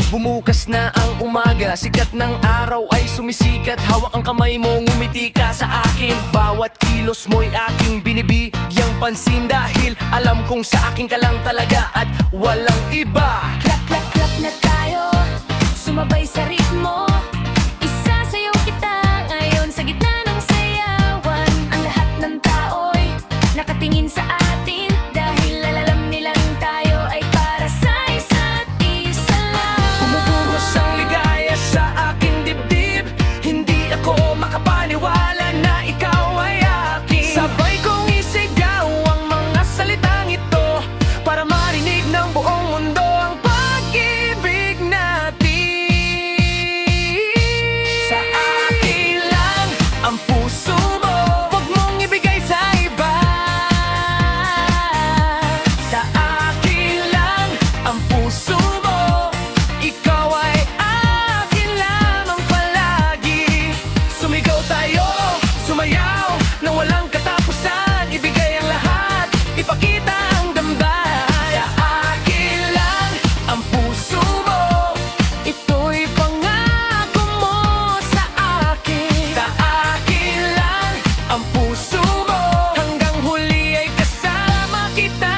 Bumukas na ang umaga, sikat ng araw ay sumisikat. Hawak ang kamay mo, ngumiti ka sa akin. Bawat kilos mo'y aking binibigyang pansin, dahil alam kong sa akin ka lang talaga at walang iba. Clap, clap, clap na tayo, sumabay sa ritmo. Isasayaw kita ngayon sa gitna ng sayawan. Ang lahat ng tao'y nakatingin sa atin, dahil alam nilang tayo ay para sa isa't isa lang. Bumubuhos ang ligaya sa aking dibdib. Hindi ako makapaniwala na ikaw ay akin. Sabay kong isigaw ang mga salitang ito, para marinig ng buong mundo ang pag-ibig natin. Sa akin lang ang puso mo, huwag mong ibigay sa iba. Sa akin lang ang puso mo, ikaw ay akin lamang palagi. Sumigaw tayo, sumayaw na walang katapusan. Ibigay ang lahat, ipakita ang damdamin. Sa akin lang ang puso mo, ito'y pangako mo sa akin. Sa akin lang ang puso mo, hanggang huli ay kasama kita.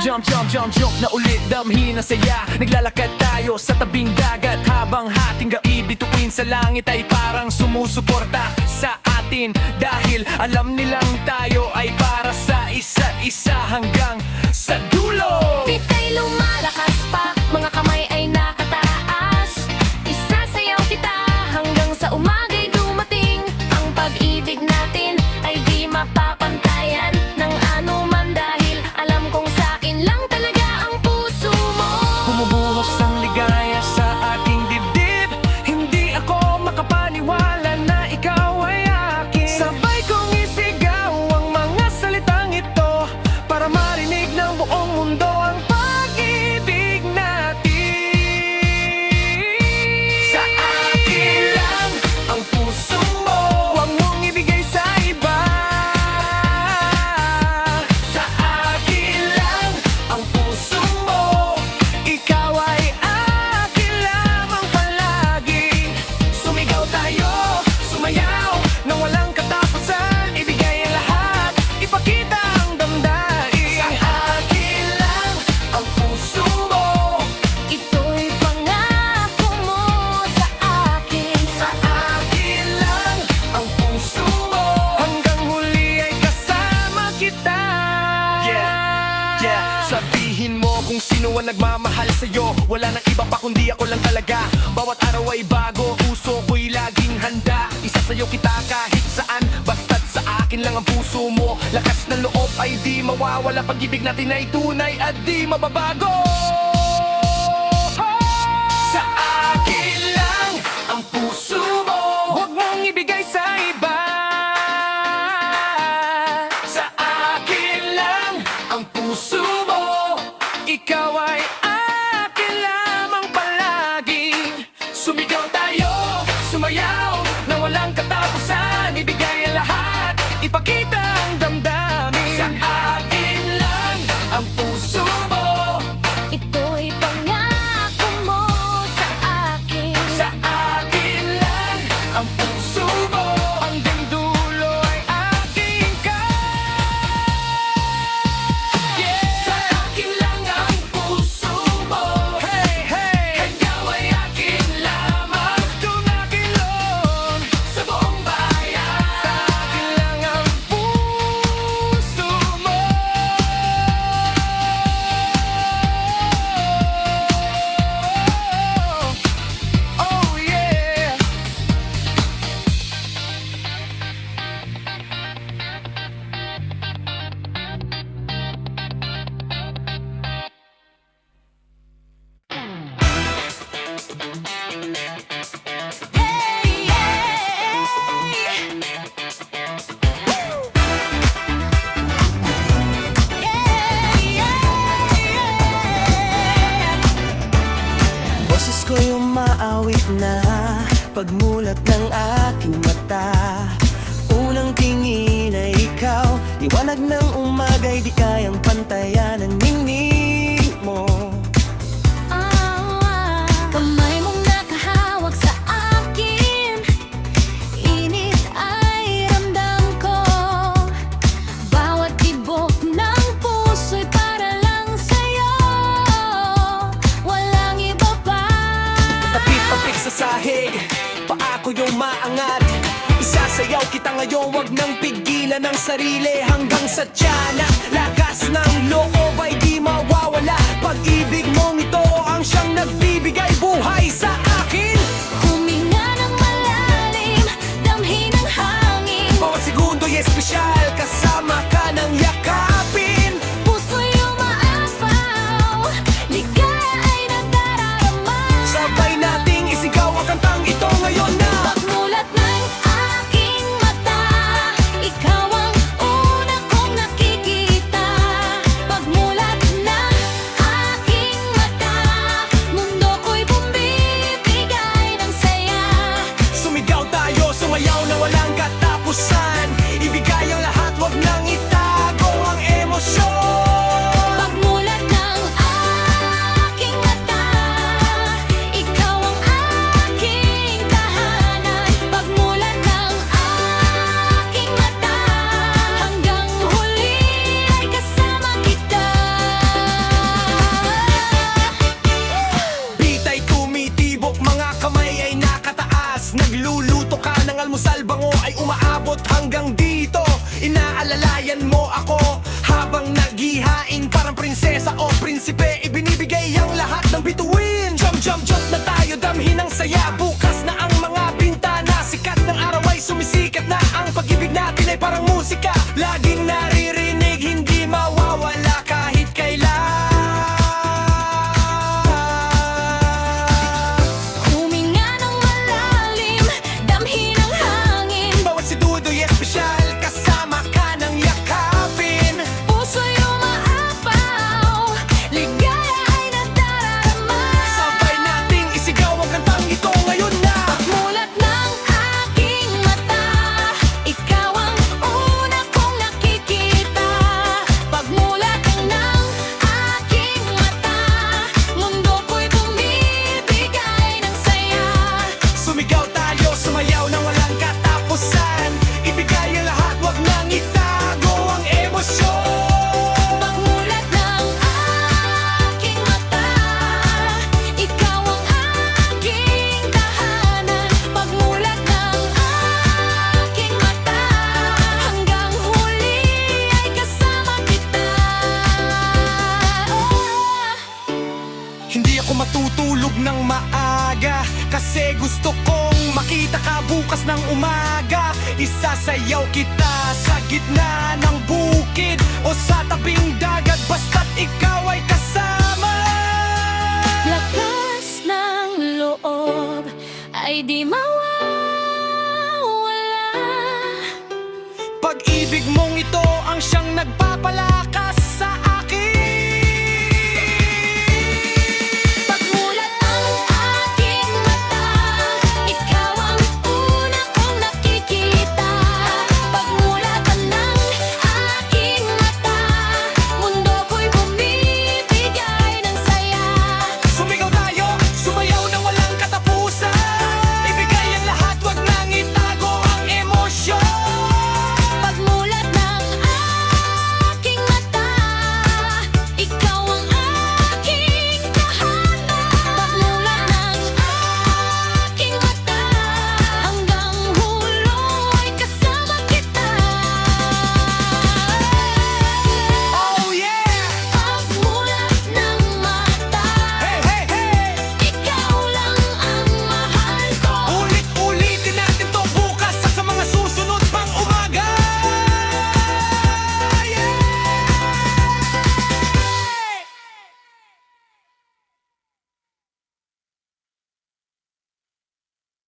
Jump, jump, jump, jump na ulit, damhin ang saya. Naglalakad tayo sa tabing dagat, habang hating gaib bituin sa langit ay parang sumusuporta sa atin, dahil alam nilang tayo ay para sa isa't isa hanggang sa dulo. Pitay lumalakas pa, mga kamay ay nakataas. Isasayaw kita hanggang sa umaga'y dumating. Ang pag-ibig natin ay di mapapantayan ng anuman, dahil alam kong sa'kin lang talaga ang puso mo. Bumubuhos ang ligaya sa aking dibdib. Hindi ako makapaniwala na ikaw ay akin. Sabay kong isigaw ang mga salitang ito, para marinig ng buong mundo ang pag-ibig natin. Sa akin lang ang puso mo, huwag mong ibigay sa iba. Sa akin lang ang puso mo, ikaw ay akin lamang palagi. Sumigaw tayo, sumayaw na walang katapusan. Ibigay ang lahat, ipakita ang damdamin. Sa akin lang ang puso mo, Ito'y pangako mo sa akin. sa akin lang ang puso mo, hanggang huli ay kasama kita. Sabihin mo kung sino ang nagmamahal sa'yo. Wala nang iba pa kundi ako lang talaga. Bawat araw ay bago, puso ko'y laging handa. Isasayaw kita kahit saan, basta't sa akin lang ang puso mo. Lakas ng loob ay di mawawala, pag-ibig natin ay tunay at di mababago. Sa akin lang ang puso mo, huwag mong ibigay sa iba. Sa akin lang ang puso mo, ikaw ay akin lamang palagi. Sumigaw tayo, sumayaw na walang katapusan. Ibigay ang lahat, ipakita ang damdamin. Sa akin lang ang puso mo, Ito'y pangako mo sa akin. sa akin lang ang puso mo, hanggang dulo ay akin ka. Sa akin lang ang puso mo, hey, hey, ikaw ay akin lamang. Tumakilon sa buong bayan. Sa akin lang ang puso mo. Oh yeah. Boses ko'y umaawit na pagmulat ng aking mata. Unang tingin ay ikaw, liwanag ng umaga'y di kayang pantayan ang ningning mo. ko yung maangat. Isasayaw kita ngayon, wag nang pigilan ng sarili. Hanggang sa tiyanak, lakas ng loob ay di mawawala. Pag-ibig mong ito ang siyang nagbibigay buhay sa akin. Huminga ng malalim, damhin ang hangin. Bawat segundo'y espesyal, kasama ka ng yakapin. Puso'y umaapaw, ligaya ay nadararama. Sabay nating isigaw ang kantang ito ngayon na. Pagmulat ng aking mata, ikaw ang una kong nakikita. Pagmulat ng aking mata, mundo ko'y bumibigay ng saya. Sumigaw tayo, sumayaw na walang katapusan. Ibigay ang lahat, wag nang itago ang emosyon. Pagmulat ng aking mata, ikaw ang aking tahanan. Pagmulat ng aking mata, hanggang huli ay kasama kita. Bita'y tumitibok, mga kamay ay nakataas. Nagluluto ka ng almusal, bango ay umaabot hanggang dito. Inaalalayan mo ako habang naghihain. Parang prinsesa o prinsipe, ibinibigay ang lahat ng bituin. Jump, jump, jump na tayo, damhin ang saya. Bukas na ang mga bintana, sikat ng araw ay sumisikat na. Ang pag-ibig natin ay parang musika, laging naririnig, hindi mawawala kahit kailan. Huminga ng malalim, damhin ang hangin. Bawat segudo'y espesyal, kasama ka ng yakapin. Puso'y umaapaw, ligaya ay nadararama. Sabay nating isigaw ang kantang ito ngayon na. Pagmulat ng aking mata, ikaw ang una kong nakikita. Pagmulat ng aking mata, mundo ko'y bumibigay ng saya. Sumigaw tayo, sumayaw na walang katapusan. Ibigay ang lahat, wag nang itago ang emosyon. Pagmulat ng aking mata, ikaw ang aking tahanan. Pagmulat ng aking mata, hanggang huli ay kasama kita. Hindi ako matutulog ng maaga, kasi gusto kong makita ka bukas ng umaga. Isasayaw kita sa gitna ng bukid o sa tabing dagat, basta't ikaw ay kasama. Lakas ng loob ay di mawala.